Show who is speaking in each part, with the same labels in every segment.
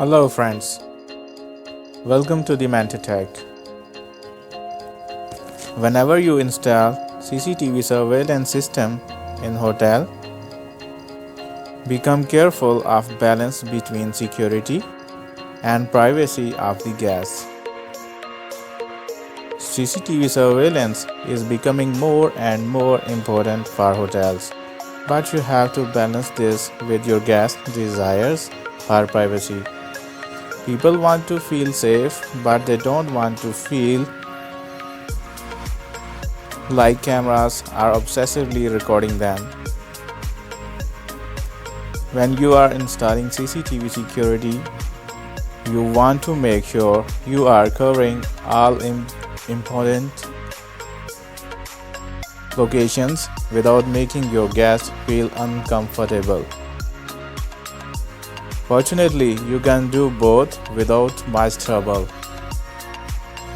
Speaker 1: Hello friends, welcome to the Tech. Whenever you install CCTV surveillance system in hotel, become careful of balance between security and privacy of the guests. CCTV surveillance is becoming more and more important for hotels, but you have to balance this with your guests' desires for privacy. People want to feel safe, but they don't want to feel like cameras are obsessively recording them. When you are installing CCTV security, you want to make sure you are covering all important locations without making your guests feel uncomfortable. Fortunately, you can do both without much trouble.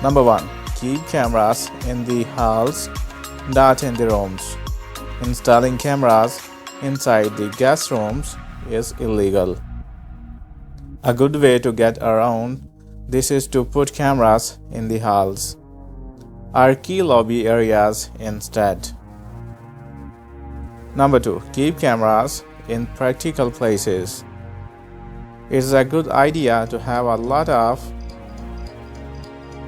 Speaker 1: Number 1. Keep cameras in the halls, not in the rooms. Installing cameras inside the guest rooms is illegal. A good way to get around this is to put cameras in the halls or key lobby areas instead. Number 2. Keep cameras in practical places. It's a good idea to have a lot of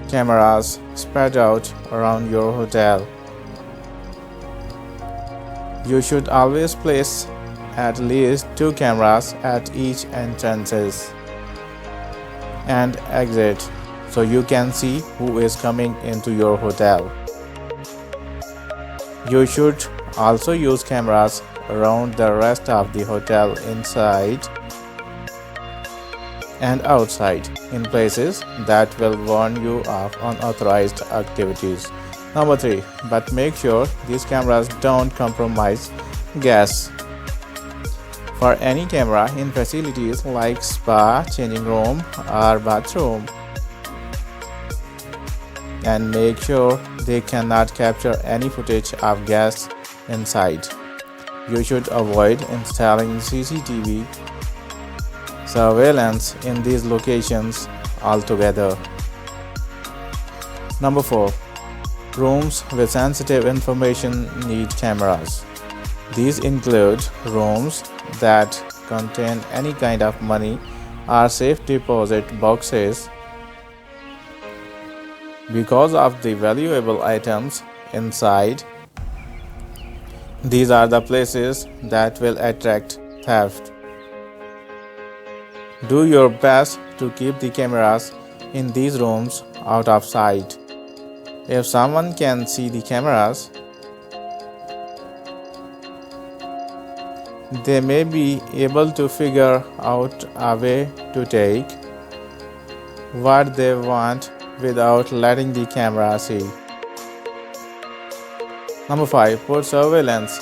Speaker 1: cameras spread out around your hotel. You should always place at least 2 cameras at each entrances and exit so you can see who is coming into your hotel. You should also use cameras around the rest of the hotel inside and outside in places that will warn you of unauthorized activities. Number 3. But make sure these cameras don't compromise guests. For any camera in facilities like spa, changing room or bathroom, and make sure they cannot capture any footage of guests inside. You should avoid installing CCTV surveillance in these locations altogether. Number 4. Rooms with sensitive information need cameras. These include rooms that contain any kind of money or safe deposit boxes. Because of the valuable items inside, these are the places that will attract theft. Do your best to keep the cameras in these rooms out of sight. If someone can see the cameras, they may be able to figure out a way to take what they want without letting the camera see. Number 5. Put surveillance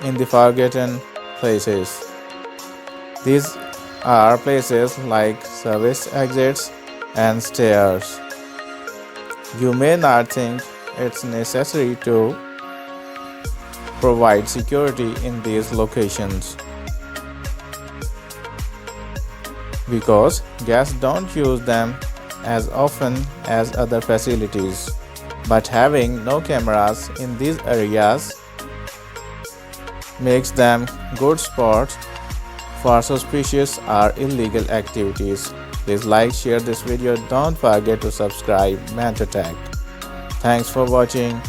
Speaker 1: in the forgotten places. These are places like service exits and stairs. You may not think it's necessary to provide security in these locations because guests don't use them as often as other facilities. But having no cameras in these areas makes them good spots for suspicious or illegal activities. Please like, share this video. Don't forget to subscribe Tech. Thanks for watching.